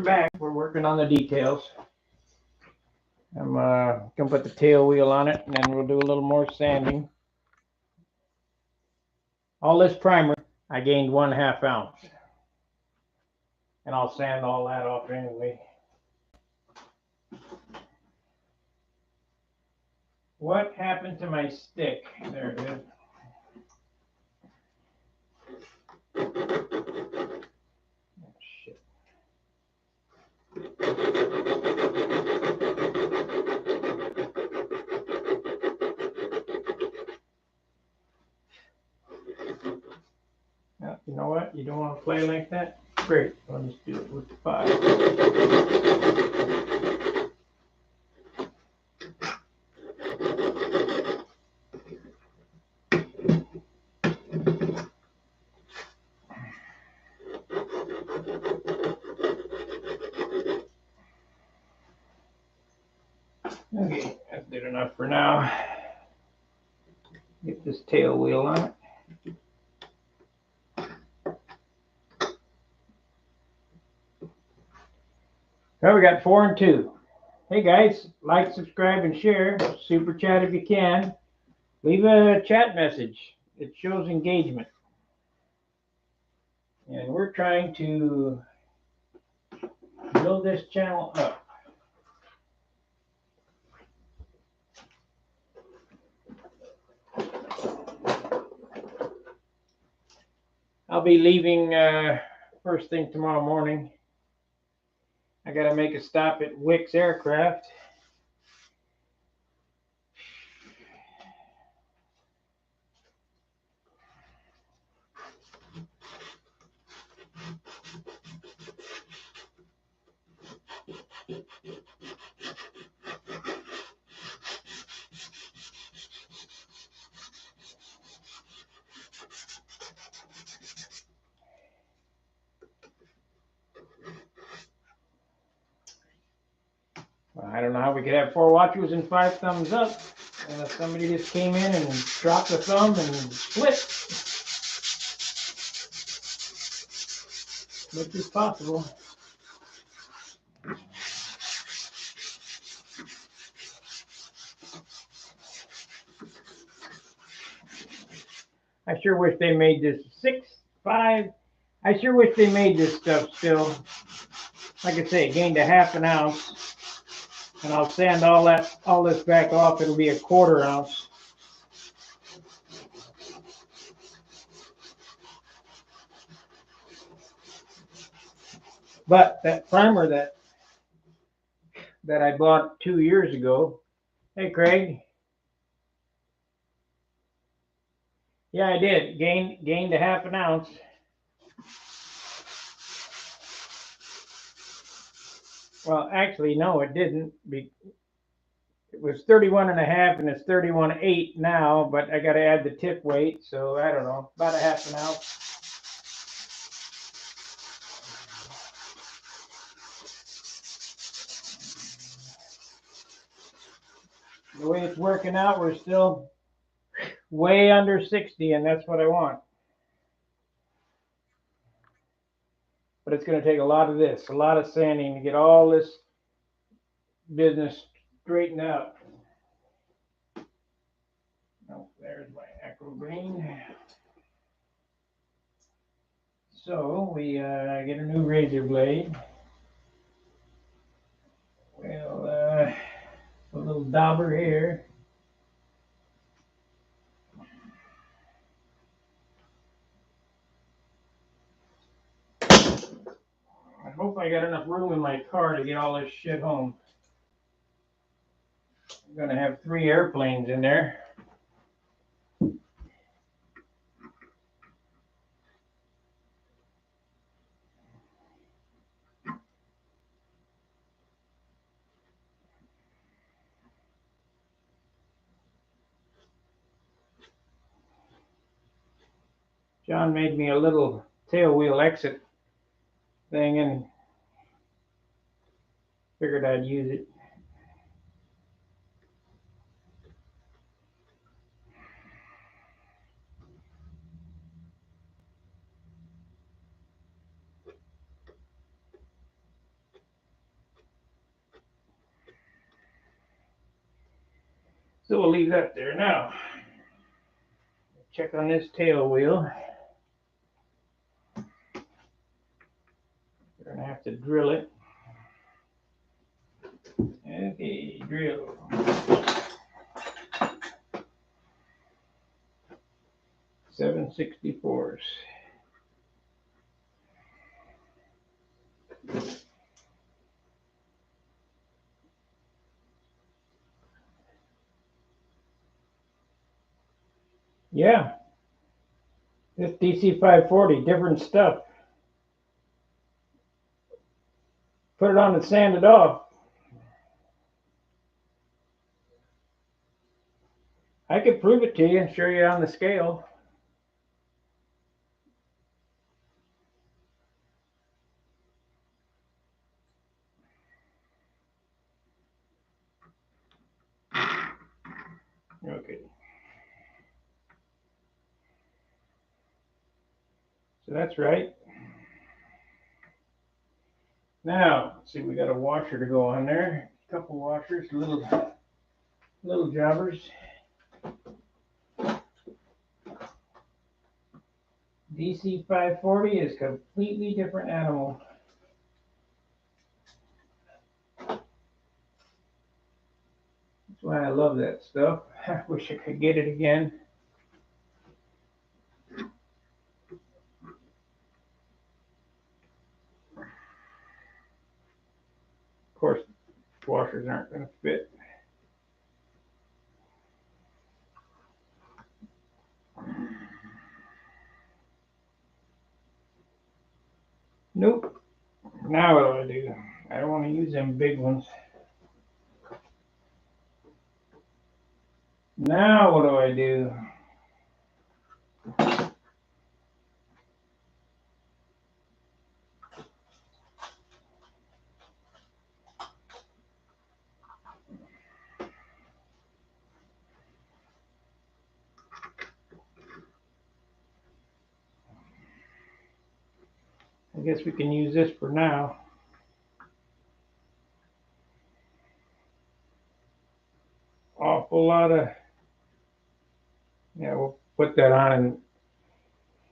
back. We're working on the details. I'm gonna put the tail wheel on it, and then we'll do a little more sanding. All this primer, I gained 1/2 ounce, and I'll sand all that off anyway. What happened to my stick? There it is. Oh, shit. You know what? You don't want to play like that? Great. Let's do it with the 5. Okay, that's good enough for now. Get this tail wheel on it. Well, we got 4 and 2. Hey guys, like, subscribe, and share. Super chat if you can. Leave a chat message. It shows engagement. And we're trying to build this channel up. I'll be leaving first thing tomorrow morning. I got to make a stop at Wick's Aircraft. I don't know how we could have 4 watchers and 5 thumbs up. And if somebody just came in and dropped a thumb and split, which is possible. I sure wish they made this 6, 5. I sure wish they made this stuff still. Like I say, it gained 1/2 ounce. And I'll sand all this back off. It'll be 1/4 ounce. But that primer that I bought 2 years ago. Hey, Craig. Yeah, I did. Gained 1/2 ounce. Well, actually, no, it didn't. It was 31.5 and it's 31.8 now, but I got to add the tip weight, so I don't know, about 1/2 ounce. The way it's working out, we're still way under 60, and that's what I want. But it's going to take a lot of this, a lot of sanding to get all this business straightened out. Oh, there's my acro green. So we get a new razor blade. We'll a little dauber here. I hope I got enough room in my car to get all this shit home. I'm gonna have 3 airplanes in there. John made me a little tail wheel exit thing and figured I'd use it. So we'll leave that there now. Check on this tail wheel. We're gonna have to drill it. Okay, drill. .764. Yeah, this DC 540, different stuff. Put it on and sand it off. I could prove it to you and show you on the scale. Okay. So that's right. Now, let's see, we got a washer to go on there. A couple washers, little jobbers. DC 540 is a completely different animal. That's why I love that stuff. I wish I could get it again. Of course, washers aren't going to fit. Nope. Now what do I do? I don't want to use them big ones. Now what do I do? I guess we can use this for now. Awful lot of, yeah, we'll put that on, and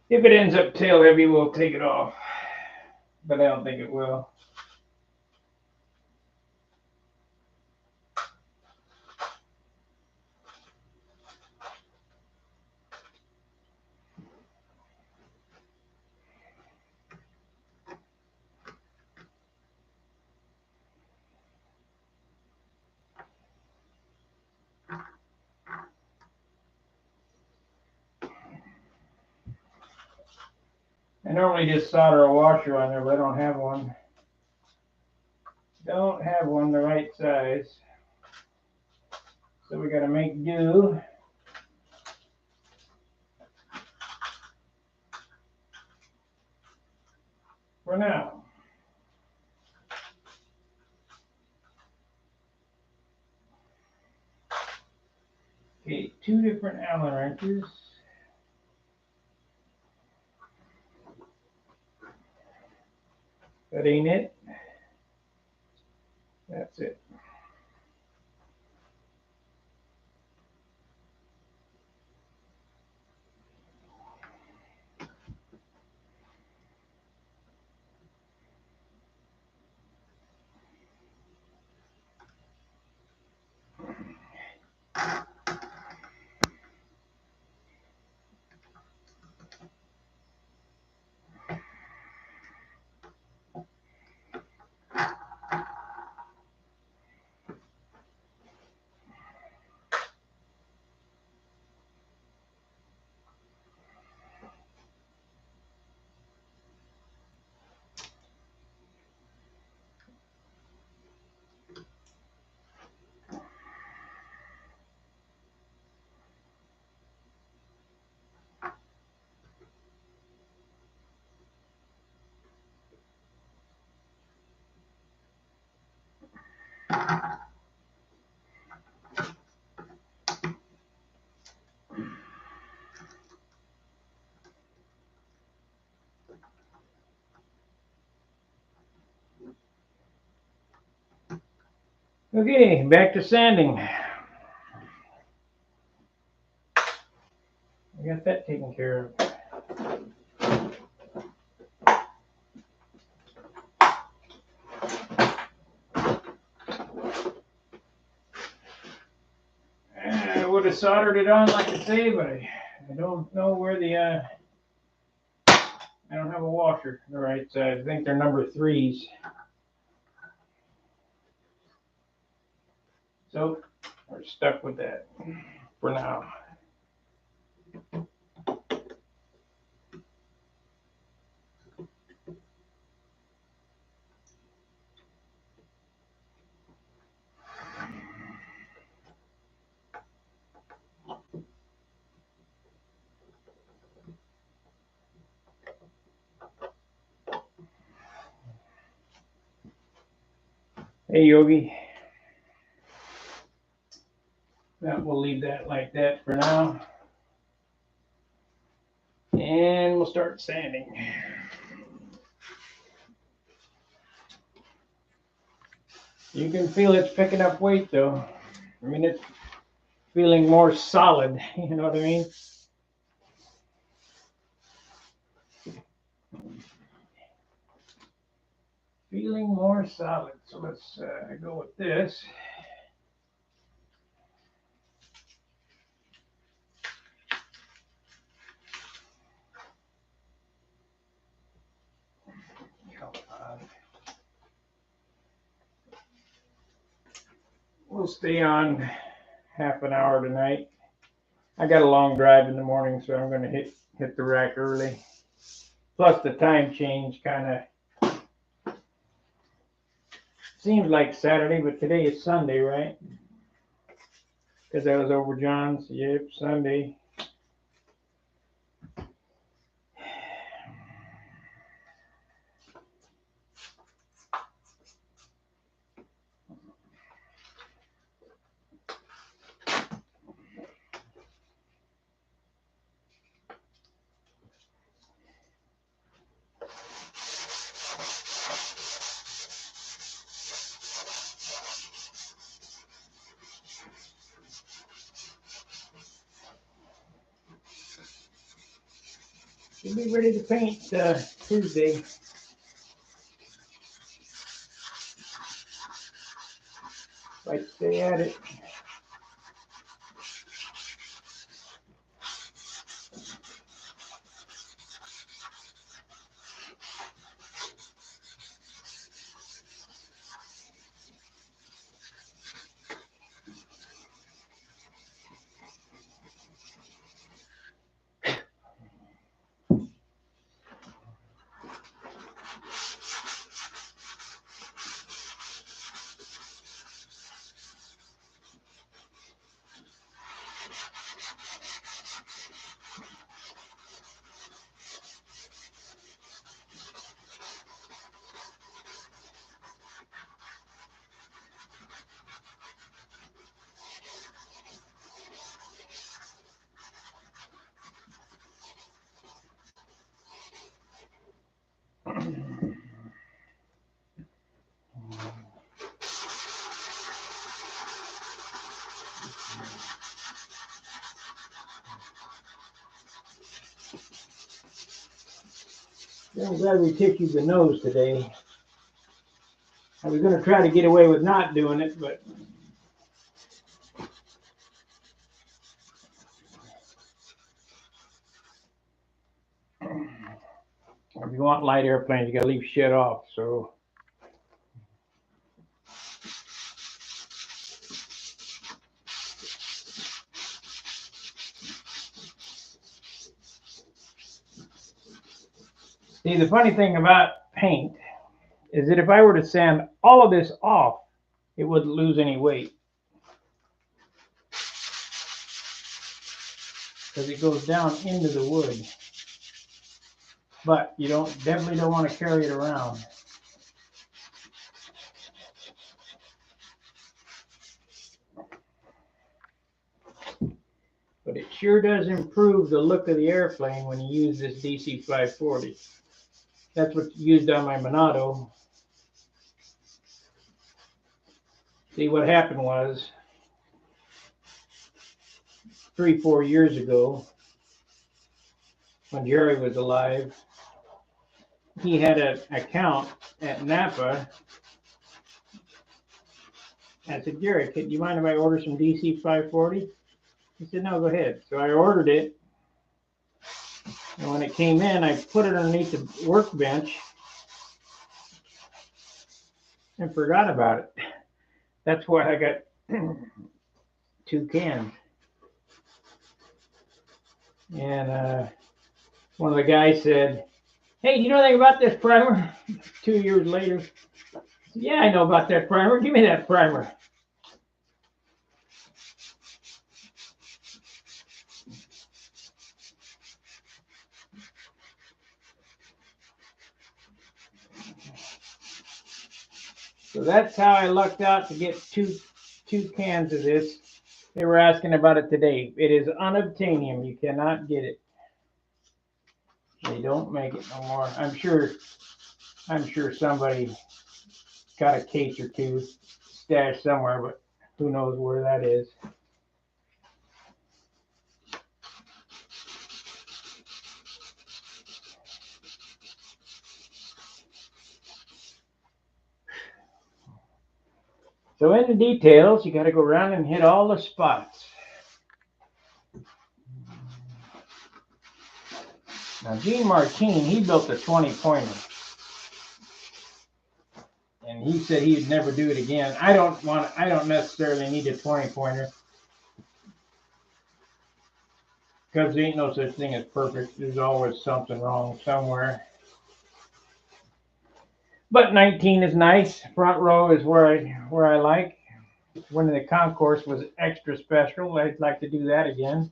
if it ends up tail heavy, we'll take it off, but I don't think it will. I normally just solder a washer on there, but I don't have one. Don't have one the right size. So we gotta make do. For now. Okay, 2 different Allen wrenches. That ain't it. That's it. Okay, back to sanding. taken care of. I would have soldered it on like I say, but I don't know where the I don't have a washer the right size. I think they're number 3s. So we're stuck with that for now. Hey Yogi. We'll leave that like that for now. And we'll start sanding. You can feel it's picking up weight though. I mean, it's feeling more solid, you know what I mean? Feeling more solid. So let's go with this. We'll stay on half an hour tonight. I got a long drive in the morning, so I'm going to hit the rack early. Plus the time change kind of seems like Saturday, but today is Sunday, right? Because I was over John's. Yep, Sunday. Should be ready to paint Tuesday. If I stay at it. I'm glad we tissued the nose today. I was going to try to get away with not doing it, but if you want light airplanes, you got to leave shit off. So see, the funny thing about paint is that if I were to sand all of this off, it wouldn't lose any weight. Because it goes down into the wood. But you definitely don't want to carry it around. But it sure does improve the look of the airplane when you use this DC 540. That's what's used on my Monado. See, what happened was 3-4 years ago, when Jerry was alive, he had an account at Napa. I said, Jerry, do you mind if I order some DC 540? He said, no, go ahead. So I ordered it. And when it came in, I put it underneath the workbench and forgot about it. That's why I got 2 cans. And one of the guys said, hey, do you know anything about this primer? 2 years later. I said, yeah, I know about that primer. Give me that primer. So that's how I lucked out to get two cans of this. They were asking about it today. It is unobtainium. You cannot get it. They don't make it no more. I'm sure somebody got a case or 2 stashed somewhere, but who knows where that is. So in the details, you got to go around and hit all the spots. Now, Gene Martine, he built a 20-pointer. And he said he'd never do it again. I don't necessarily need a 20-pointer. Because there ain't no such thing as perfect. There's always something wrong somewhere. But 19 is nice. Front row is where I like. Winning the concourse was extra special. I'd like to do that again.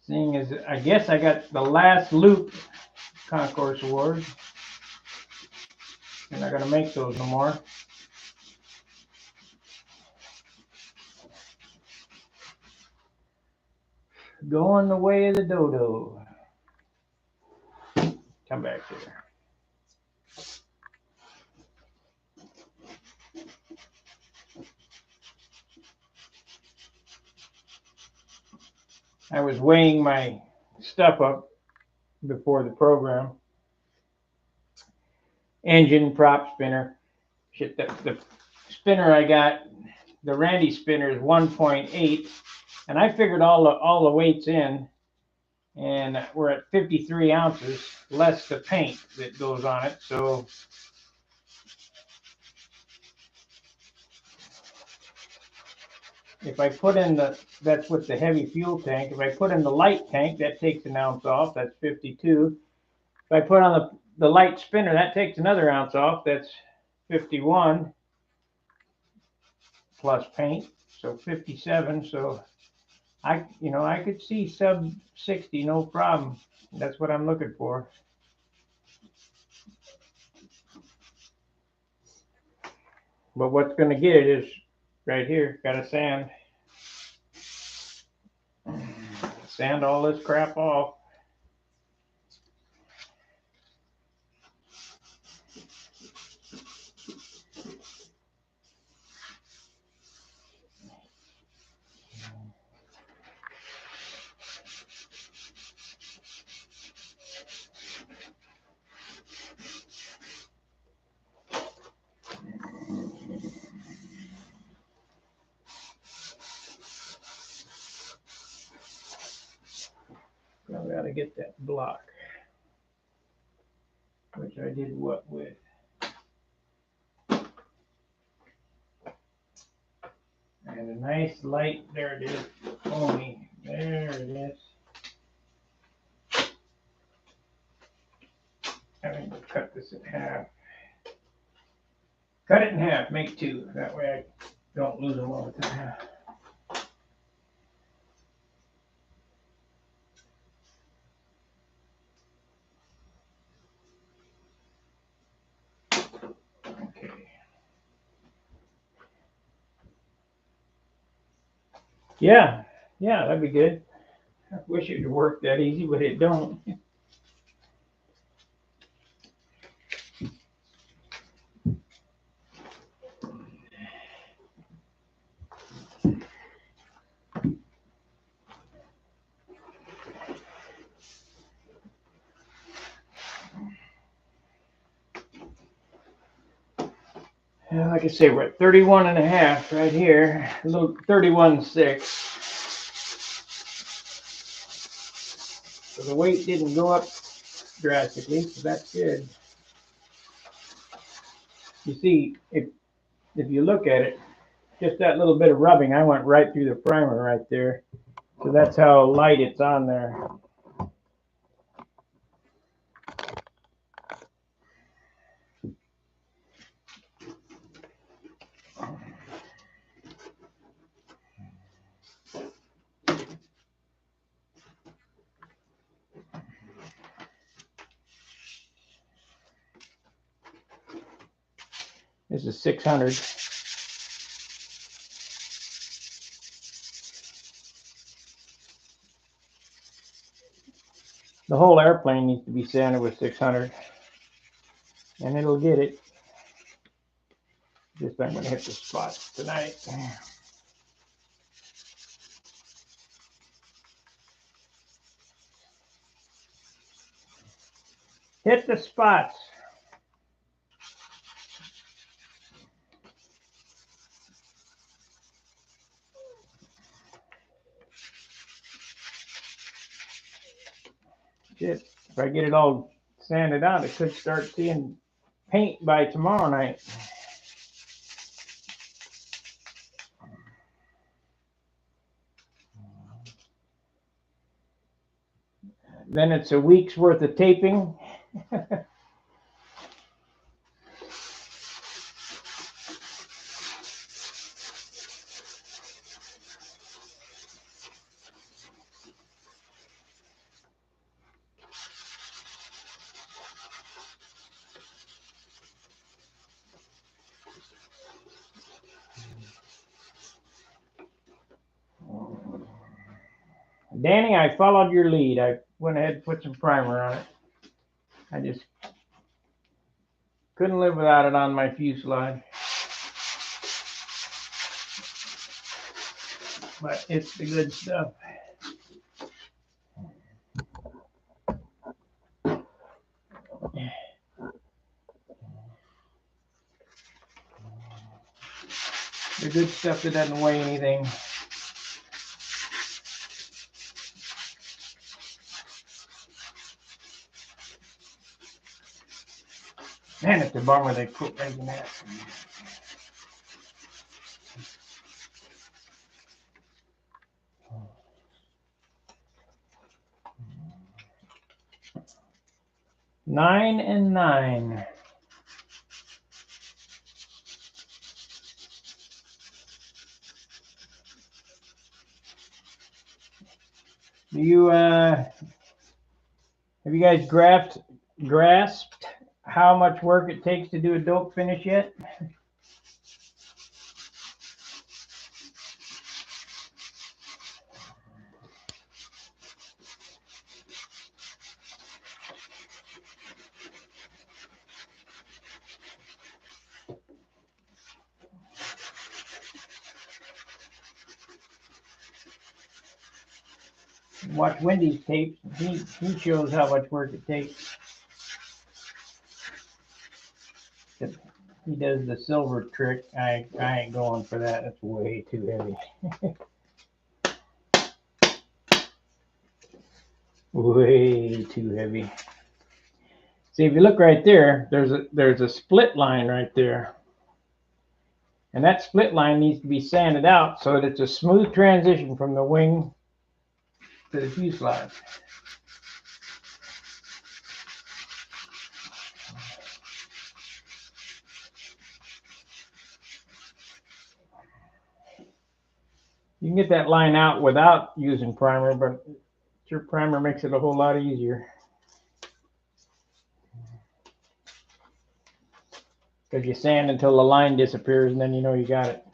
Seeing as I guess I got the last loop concourse award. I'm not going to make those no more. Going the way of the dodo. Come back here. I was weighing my stuff up before the program. Engine, prop, spinner. Shit, the spinner I got, the Randy spinner, is 1.8, and I figured all the weights in, and we're at 53 ounces, less the paint that goes on it. So if I put in that's with the heavy fuel tank. If I put in the light tank, that takes an ounce off. That's 52. If I put on the light spinner, that takes another ounce off. That's 51 plus paint, so 57. So I could see sub 60, no problem. That's what I'm looking for. But what's going to get it is right here. Got to sand all this crap off. I've got to get that block, which I did what with. And a nice light, there it is, foamy. There it is. I'm going to cut this in half. Cut it in half, make 2. That way I don't lose them all the time. Okay. Yeah, that'd be good. I wish it would work that easy, but it don't. Like I say, we're at 31 and a half right here. A little 31.6. So the weight didn't go up drastically, so that's good. You see, if you look at it, just that little bit of rubbing, I went right through the primer right there. So that's how light it's on there. This is 600. The whole airplane needs to be sanded with 600, and it'll get it. Just I'm going to hit the spot tonight. Hit the spots. Shit, if I get it all sanded out, I could start seeing paint by tomorrow night. Then it's a week's worth of taping. Danny, I followed your lead. I went ahead and put some primer on it. I just couldn't live without it on my fuselage. But it's the good stuff. The good stuff that doesn't weigh anything. Man, it's a bummer they quit making that. Nine and 9. Do you have you guys grasped how much work it takes to do a dope finish yet? Watch Wendy's tapes. He shows how much work it takes. He does the silver trick. I ain't going for that. That's way too heavy. Way too heavy. See, if you look right there, there's a split line right there. And that split line needs to be sanded out so that it's a smooth transition from the wing to the fuselage. You can get that line out without using primer, but your primer makes it a whole lot easier. Because you sand until the line disappears and then you know you got it.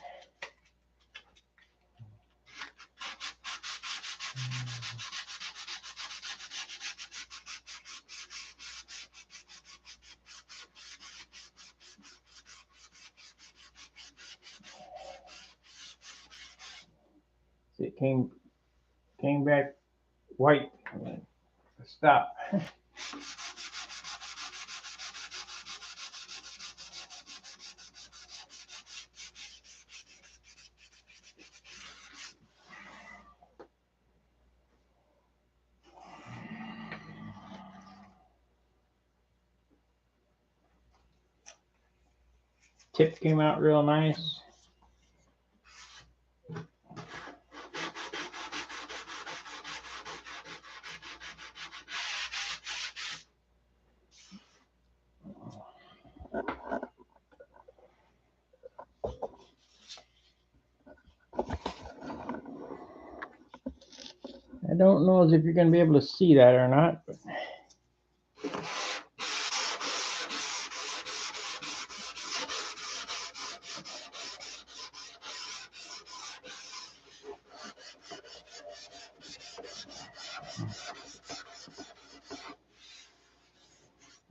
It came back white. Stop. Tip came out real nice. I don't know if you're going to be able to see that or not, but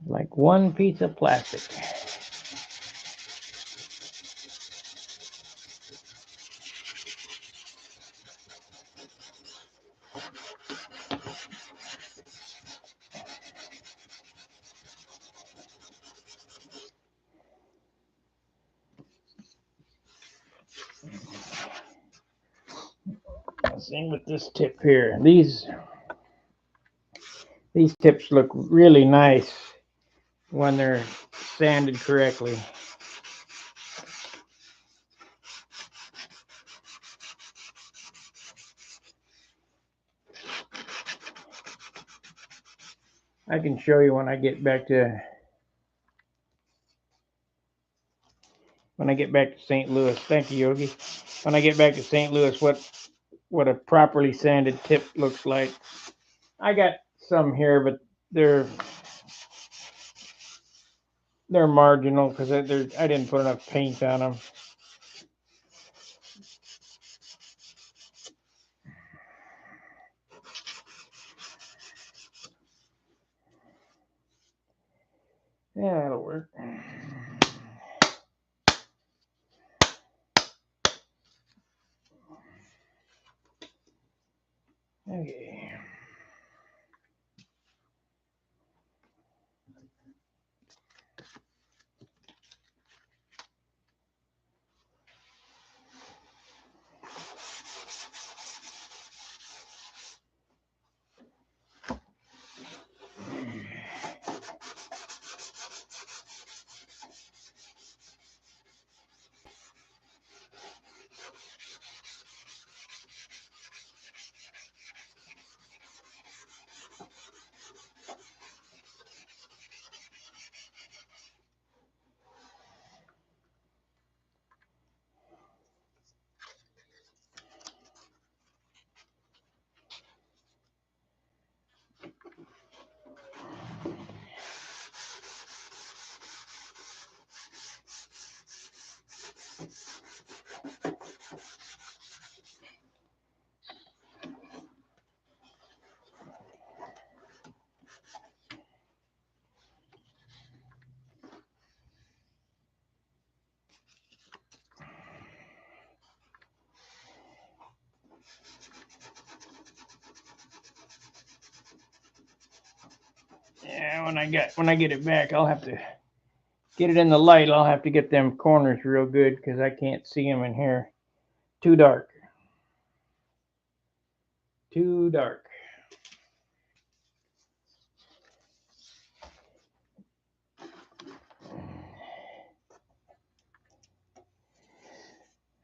like one piece of plastic. Same with this tip here. These tips look really nice when they're sanded correctly. I can show you when I get back to St. Louis. Thank you, Yogi. When I get back to St. Louis, what a properly sanded tip looks like. I got some here, but they're marginal because I didn't put enough paint on them. Yeah, that'll work. Okay. Yeah, when I get it back, I'll have to get it in the light. I'll have to get them corners real good because I can't see them in here. Too dark. Too dark.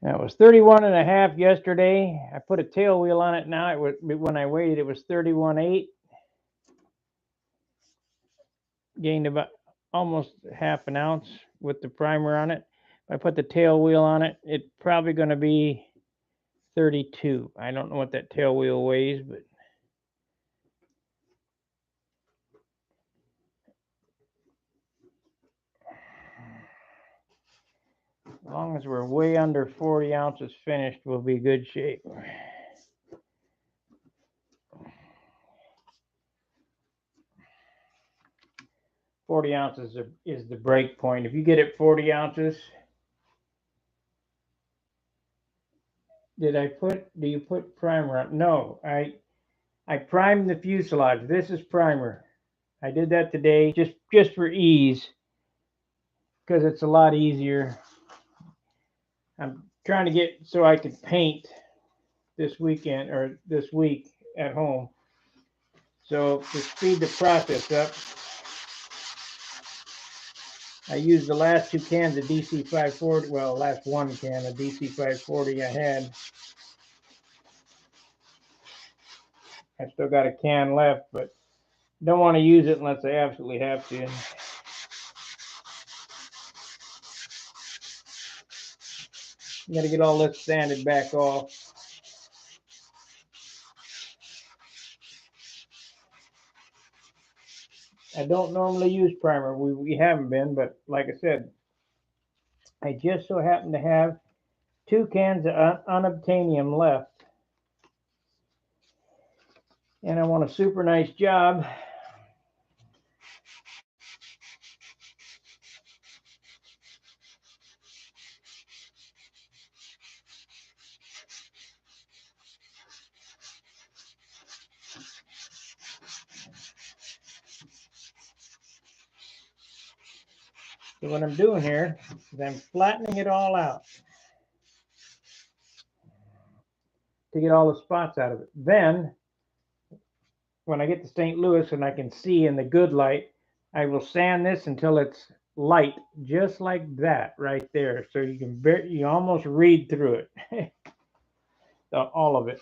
That was 31.5 yesterday. I put a tail wheel on it now. When I weighed it was 31.8. Gained about almost half an ounce with the primer on it. If I put the tail wheel on it, it's probably going to be 32. I don't know what that tail wheel weighs, but as long as we're way under 40 ounces finished, we'll be good shape. Forty ounces is the break point. If you get it 40 ounces, do you put primer on? No, I primed the fuselage. This is primer. I did that today just for ease because it's a lot easier. I'm trying to get so I could paint this weekend or this week at home. So to speed the process up, I used the last 2 cans of DC 540. Well, last 1 can of DC 540 I had. I still got a can left, but don't want to use it unless I absolutely have to. Got to get all this sanded back off. I don't normally use primer. We haven't been, but like I said, I just so happen to have 2 cans of unobtainium left. And I want a super nice job. So what I'm doing here is I'm flattening it all out to get all the spots out of it. Then, when I get to St. Louis and I can see in the good light, I will sand this until it's light, just like that right there. So you can you almost read through it, all of it.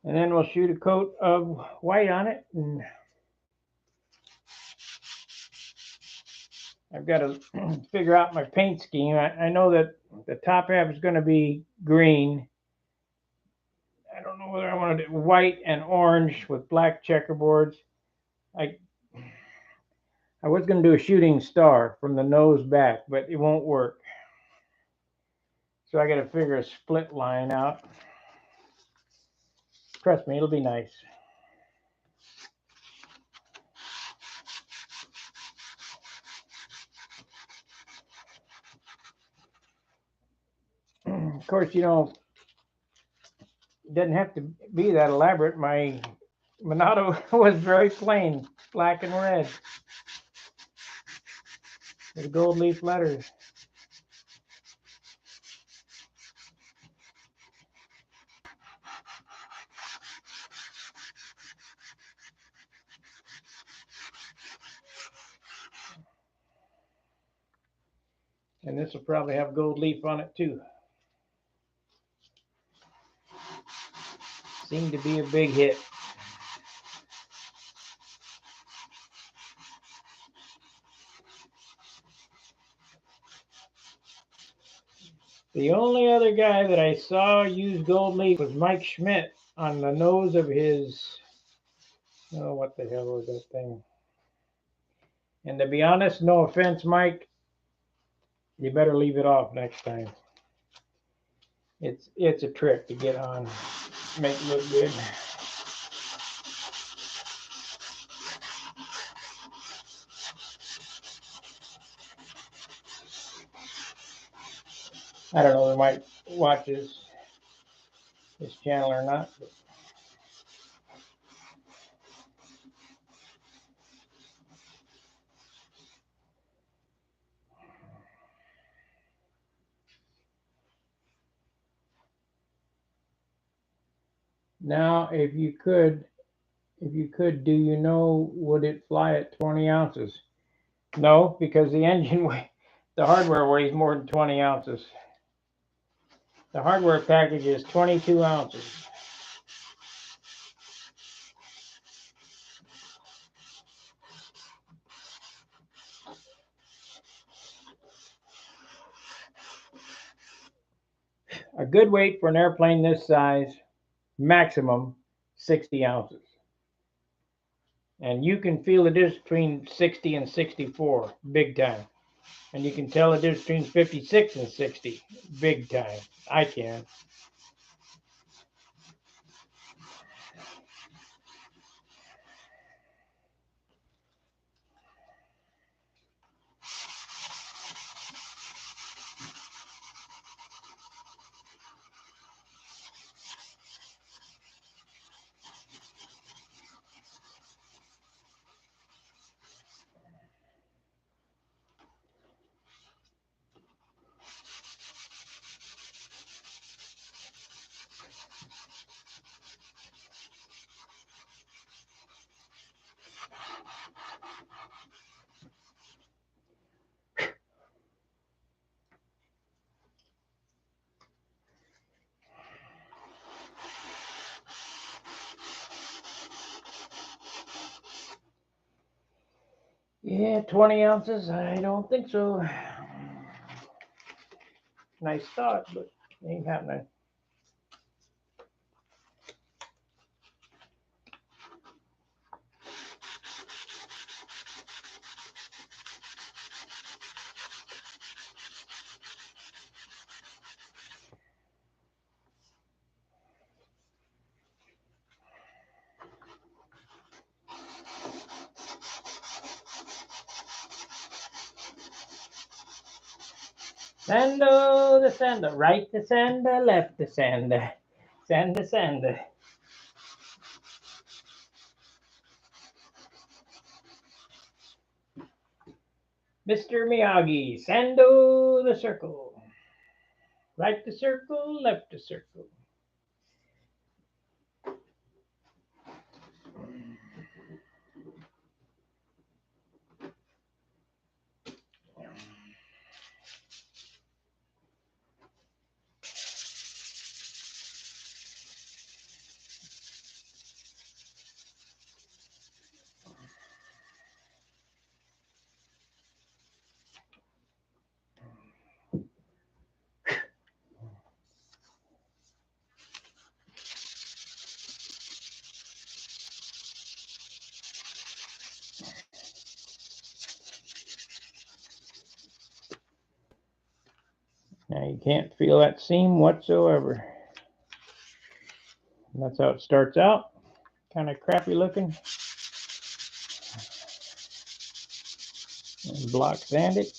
And then we'll shoot a coat of white on it. And I've got to figure out my paint scheme. I know that the top half is going to be green. I don't know whether I want to do white and orange with black checkerboards. I was going to do a shooting star from the nose back, but it won't work. So I got to figure a split line out. Trust me, it'll be nice. Of course, you know, it doesn't have to be that elaborate. My Monado was very plain, black and red, with gold leaf letters. And this will probably have gold leaf on it too. Seemed to be a big hit. The only other guy that I saw use gold leaf was Mike Schmidt on the nose of his, oh, what the hell was that thing? And to be honest, no offense, Mike, you better leave it off next time. It's a trick to get on, make it look good. I don't know if they might watch this channel or not. But now, if you could, do you know, would it fly at 20 ounces? No, because the engine the hardware weighs more than 20 ounces. The hardware package is 22 ounces. A good weight for an airplane this size, maximum 60 ounces. And you can feel the difference between 60 and 64, big time. And you can tell the difference between 56 and 60, big time. I can. Yeah, 20 ounces? I don't think so. Nice thought, but ain't happening. Sando the sando, right to sando, left to sando, sando sando. Mr. Miyagi, sando the circle, right to circle, left to circle. Now you can't feel that seam whatsoever. And that's how it starts out. Kind of crappy looking. And block sand it.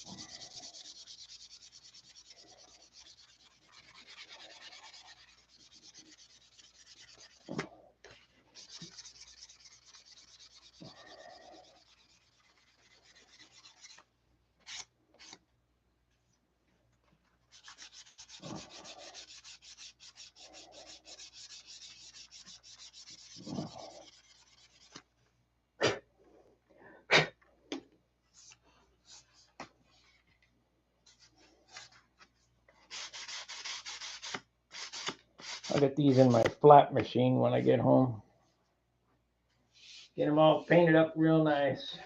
I'll get these in my flat machine when I get home. Get them all painted up real nice.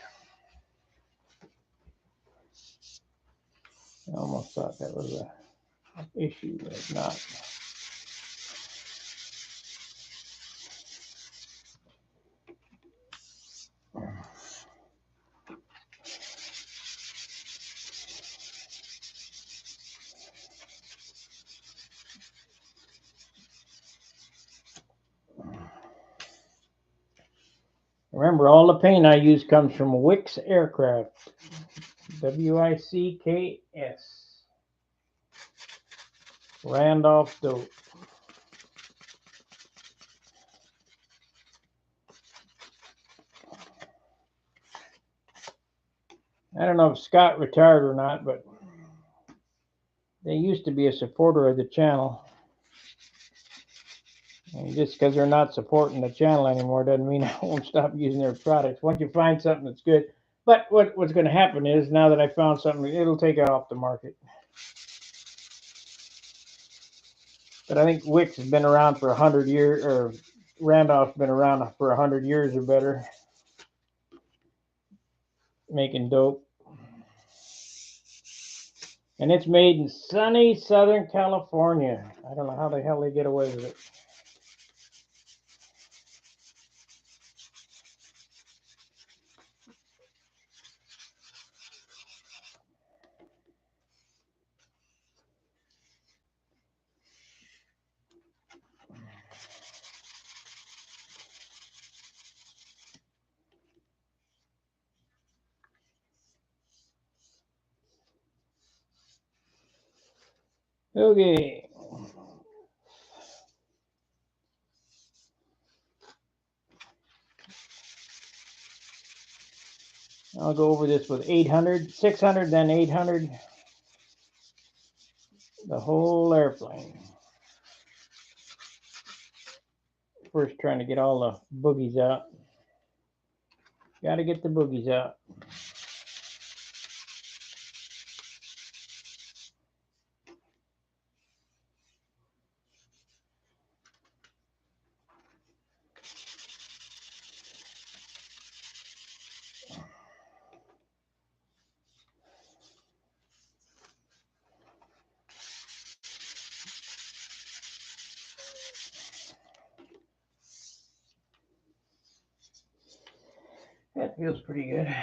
I almost thought that was an issue, but it's not. Remember, all the paint I use comes from Wicks Aircraft. Wicks. Randolph Dope. I don't know if Scott retired or not, but they used to be a supporter of the channel. And just because they're not supporting the channel anymore doesn't mean I won't stop using their products. Once you find something that's good. But what's going to happen is, now that I found something, it'll take it off the market. But I think Wicks has been around for 100 years, or Randolph's been around for 100 years or better, making dope. And it's made in sunny Southern California. I don't know how the hell they get away with it. Okay. I'll go over this with 800, 600, then 800. The whole airplane. First, trying to get all the boogies out. Got to get the boogies out. That feels pretty good.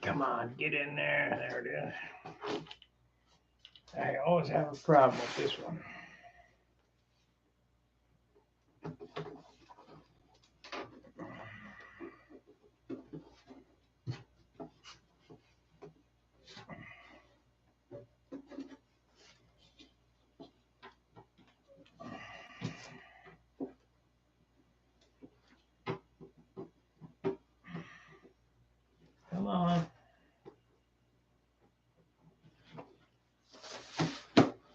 Come on, get in there. There it is. I always have a problem with this one. Come on.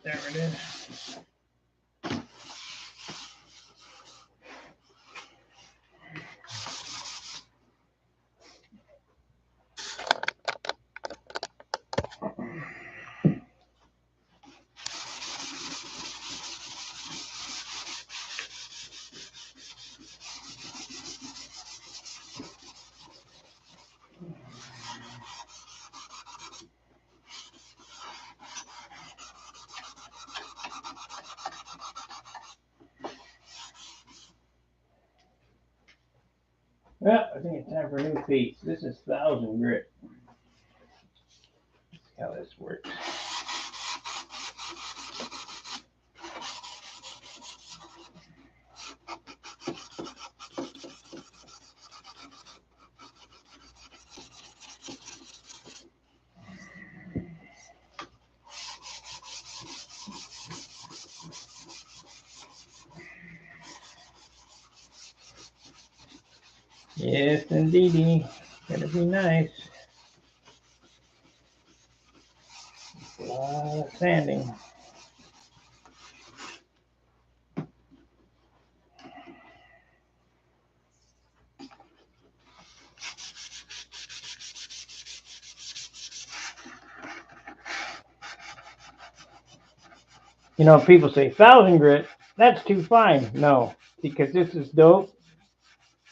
There it is. Well, I think it's time for a new piece. This is 1000 grit. Let's see how this works. Yes, indeedy. Gotta be nice. A lot of sanding. You know, people say 1000 grit, that's too fine. No, because this is dope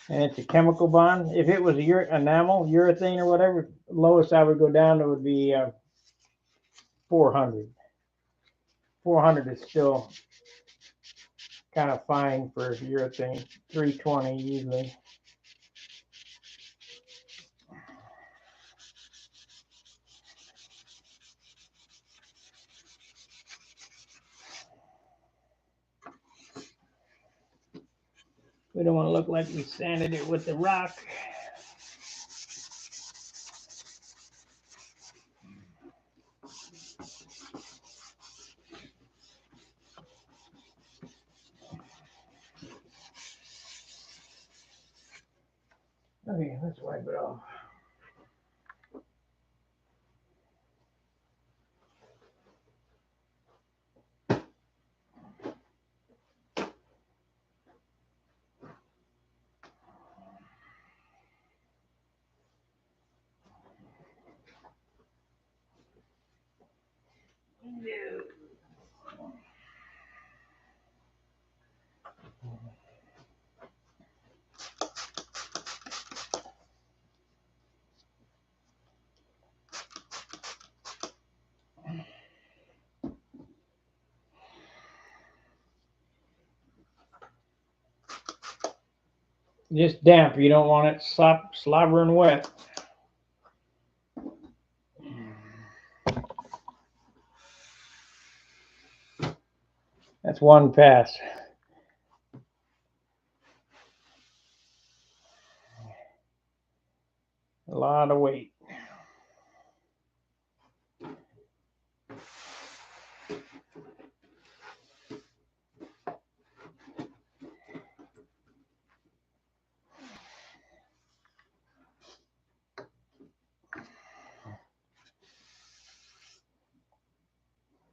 and it's a chemical bond. If it was a enamel, urethane or whatever, lowest I would go down to would be 400. 400 is still kind of fine for urethane. 320 usually. We don't want to look like we sanded it with the rock. Okay, let's wipe it off. Just damp. You don't want it slobbering wet. That's one pass. A lot of weight.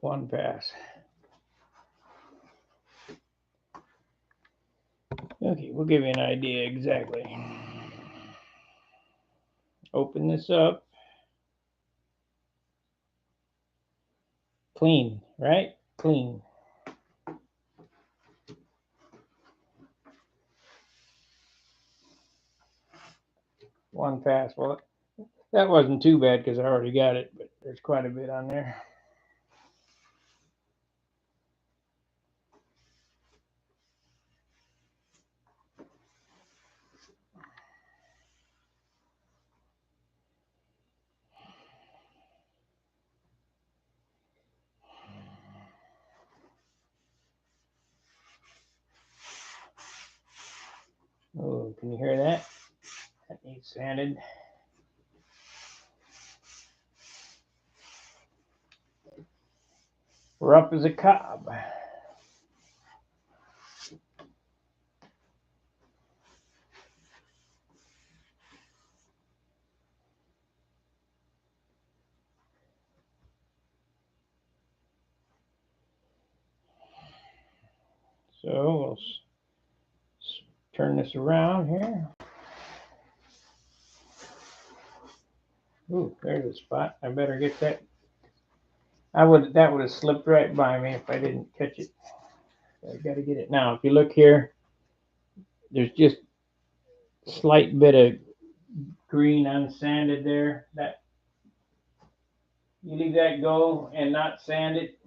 One pass. Okay, we'll give you an idea exactly. Open this up. Clean, right? Clean. One pass. Well, that wasn't too bad because I already got it, but there's quite a bit on there. Oh, can you hear that? That needs sanded. Rough as a cob. So we'll turn this around here. Ooh, there's a spot. I better get that. That would have slipped right by me if I didn't catch it. I got to get it now. If you look here, there's just a slight bit of green unsanded there. That you leave that go and not sand it,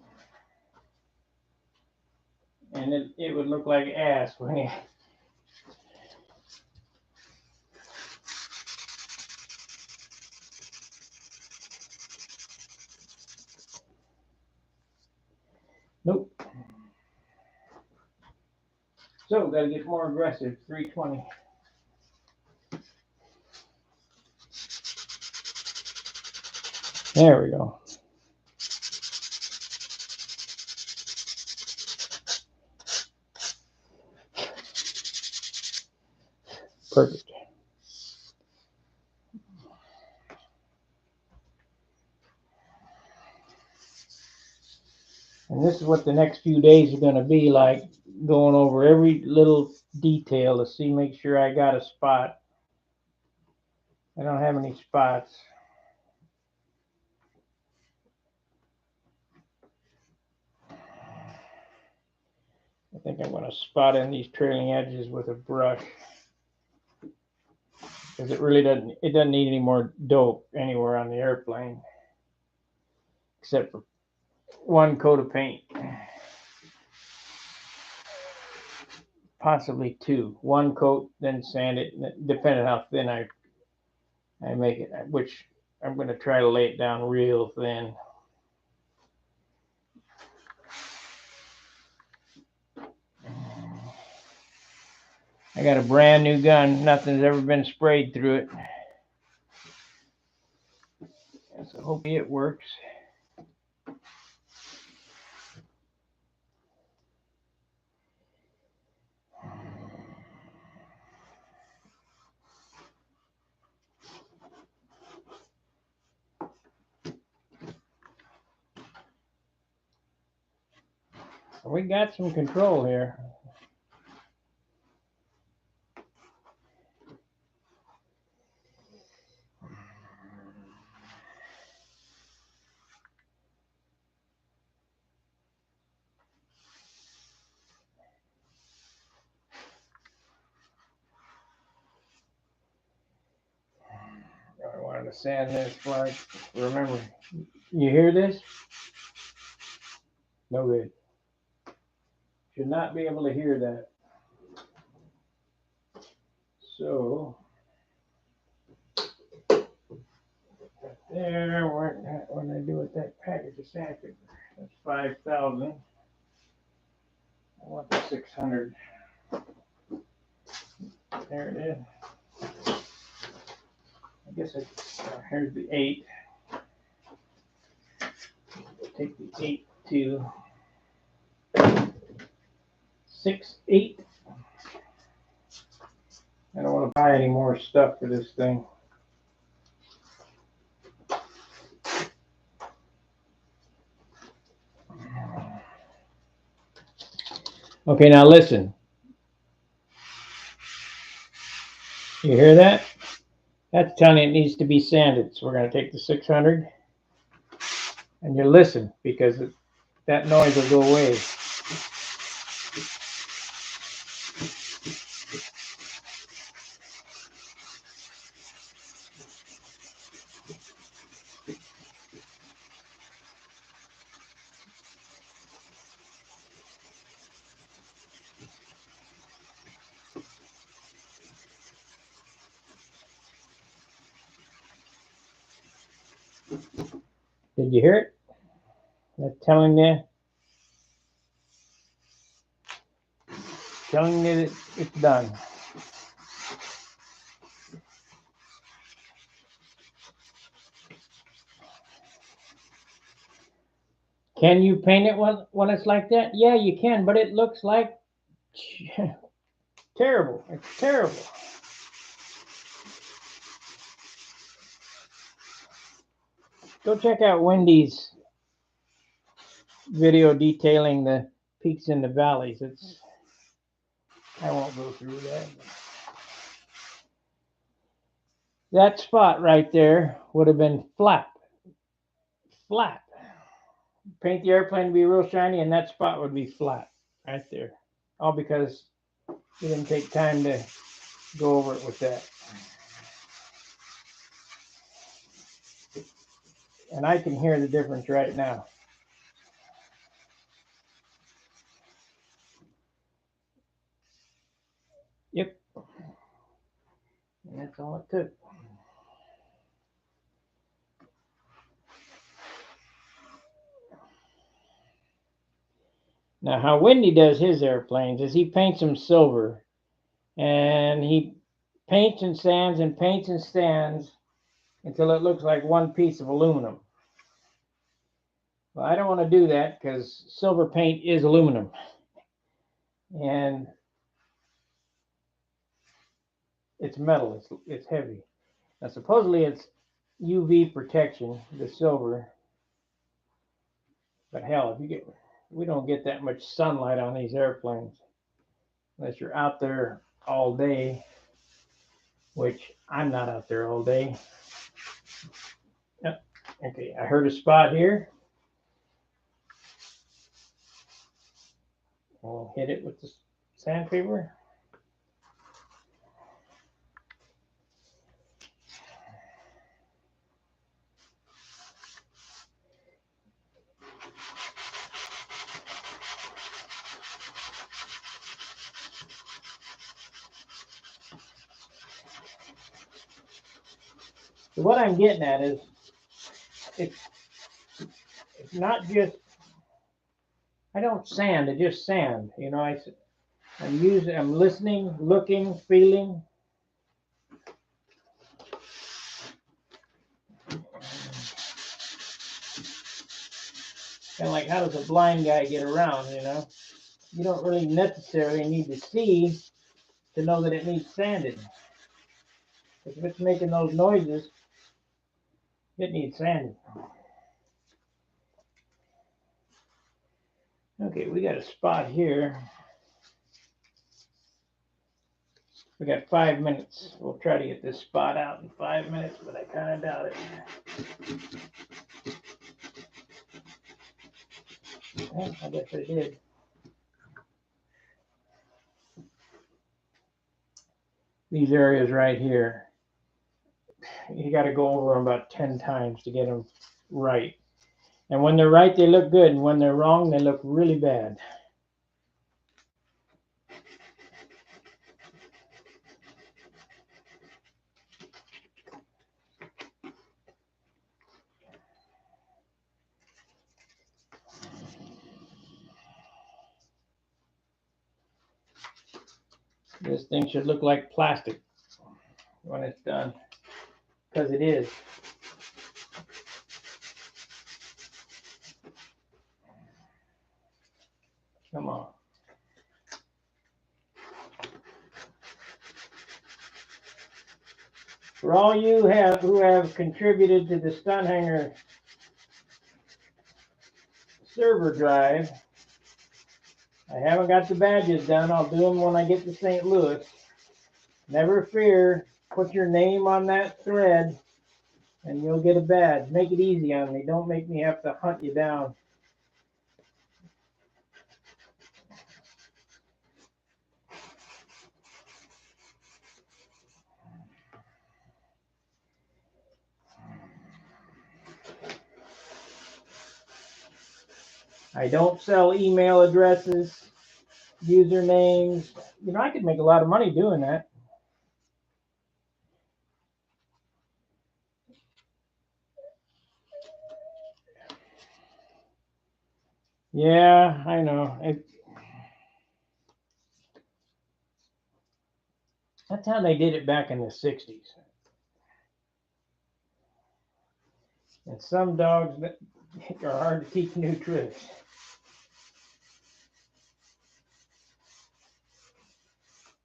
and it would look like ass when you. Nope. So gotta get more aggressive. 320. There we go. Perfect. And this is what the next few days are going to be like, going over every little detail to see, make sure I got a spot. I don't have any spots. I think I'm going to spot in these trailing edges with a brush, because it doesn't need any more dope anywhere on the airplane, except for one coat of paint. Possibly two. One coat, then sand it, depending how thin I make it, which I'm going to try to lay it down real thin. I got a brand new gun. Nothing's ever been sprayed through it. So hopefully it works. We got some control here. I wanted to sand this flag. Remember, you hear this? No good. Should not be able to hear that. So, there, what did I do with that package of sandpaper? That's 5,000. I want the 600. There it is. I guess here's the 8. Take the 8 to 6, 8. I don't want to buy any more stuff for this thing. Okay, now listen. You hear that? That's telling you it needs to be sanded. So we're going to take the 600 and you listen because that noise will go away. Did you hear it? That's telling you that it's done. Can you paint it when it's like that? Yeah, you can, but it looks like terrible. It's terrible. Go check out Wendy's video detailing the peaks and the valleys. I won't go through that. That spot right there would have been flat. Flat. Paint the airplane to be real shiny, and that spot would be flat right there. All because you didn't take time to go over it with that. And I can hear the difference right now. Yep. And that's all it took. Now, how Wendy does his airplanes is he paints them silver, and he paints and sands and paints and sands until it looks like one piece of aluminum. Well, I don't want to do that because silver paint is aluminum, and it's metal. It's heavy. Now, supposedly it's UV protection, the silver. But hell, we don't get that much sunlight on these airplanes unless you're out there all day, which I'm not out there all day. Yep. Okay, I heard a spot here. We'll hit it with the sandpaper. So what I'm getting at is it's not just, I don't sand, I just sand. You know, I'm listening, looking, feeling. Kind of like, how does a blind guy get around, you know? You don't really necessarily need to see to know that it needs sanding. If it's making those noises, it needs sanding. Okay, we got a spot here. We got 5 minutes. We'll try to get this spot out in 5 minutes, but I kind of doubt it. Well, I guess I did. These areas right here, you got to go over them about 10 times to get them right. And when they're right, they look good. And when they're wrong, they look really bad. This thing should look like plastic when it's done, because it is. Come on. For all you who have contributed to the Stunt Hanger server drive, I haven't got the badges done. I'll do them when I get to St. Louis. Never fear. Put your name on that thread and you'll get a badge. Make it easy on me. Don't make me have to hunt you down. I don't sell email addresses, usernames. You know, I could make a lot of money doing that. Yeah, I know. That's how they did it back in the 60s. And some dogs that are hard to teach new tricks.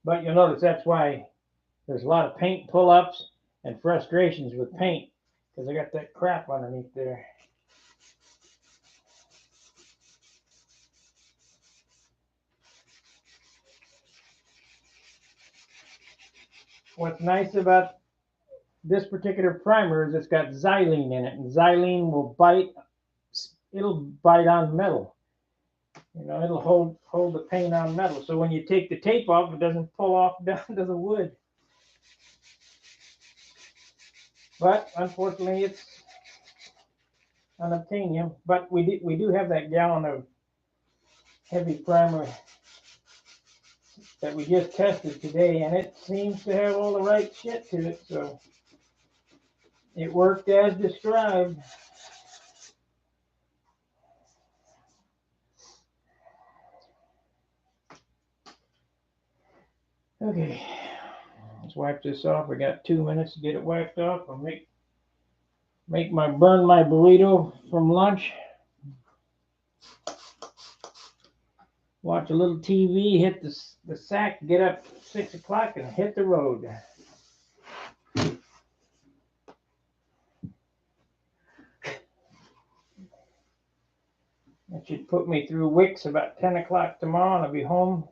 But you'll notice that's why there's a lot of paint pull-ups and frustrations with paint, because I got that crap underneath there. What's nice about this particular primer is it's got xylene in it, and xylene will bite. It'll bite on metal. You know, it'll hold the paint on metal. So when you take the tape off, it doesn't pull off down to the wood. But unfortunately, it's unobtainium. But we do have that gallon of heavy primer that we just tested today, and it seems to have all the right shit to it. So it worked as described. Okay, let's wipe this off. We got 2 minutes to get it wiped off. I'll burn my burrito from lunch. Watch a little TV, hit the sack, get up 6 o'clock and hit the road. That should put me through Wicks about 10 o'clock tomorrow, and I'll be home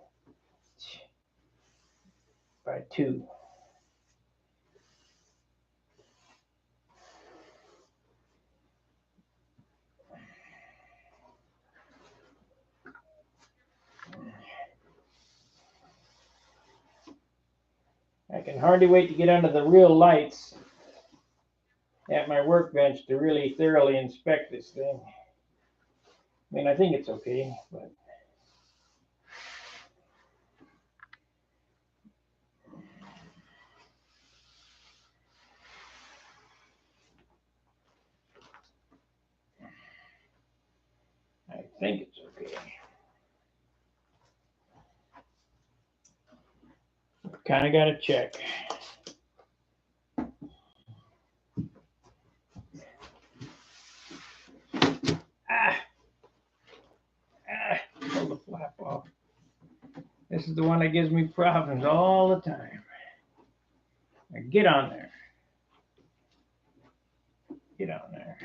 by 2. I can hardly wait to get under the real lights at my workbench to really thoroughly inspect this thing. I mean, I think it's okay, but I think it's okay. Kind of got to check. Pull the flap off. This is the one that gives me problems all the time. Now get on there. Get on there.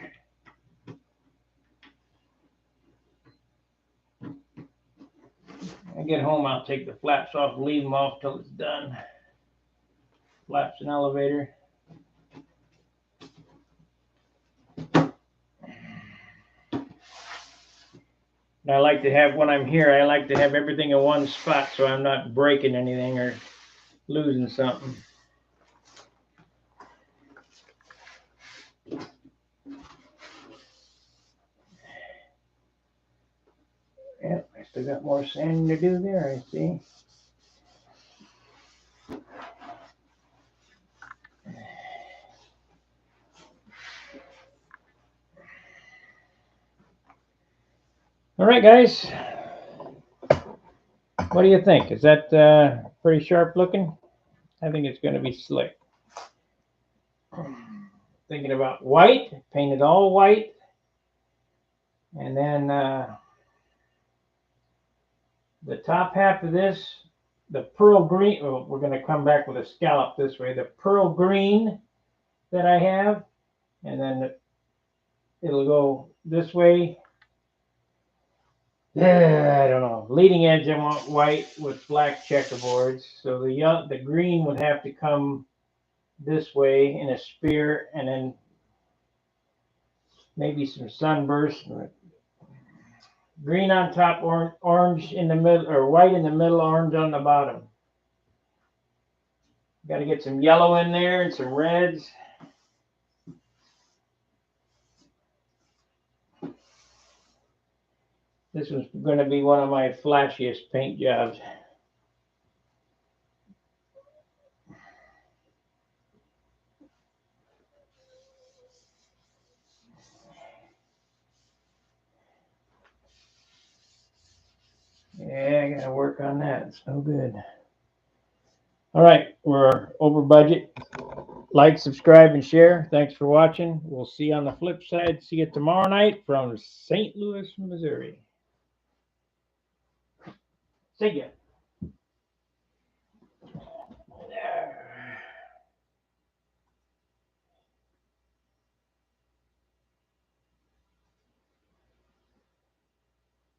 When I get home, I'll take the flaps off, leave them off till it's done. Flaps and elevator. And I like to have, when I'm here, I like to have everything in one spot so I'm not breaking anything or losing something. Yep, I still got more sanding to do there, I see. All right, guys. What do you think? Is that pretty sharp looking? I think it's going to be slick. Thinking about white, paint it all white. And then the top half of this, the pearl green, oh, we're going to come back with a scallop this way. The pearl green that I have, and then it'll go this way. I don't know. Leading edge, I want white with black checkerboards. So the green would have to come this way in a spear, and then maybe some sunburst. Green on top, orange in the middle, or white in the middle, orange on the bottom. Got to get some yellow in there and some reds. This was going to be one of my flashiest paint jobs. Yeah, I got to work on that. It's no good. All right, we're over budget. Like, subscribe, and share. Thanks for watching. We'll see you on the flip side. See you tomorrow night from St. Louis, Missouri. See ya.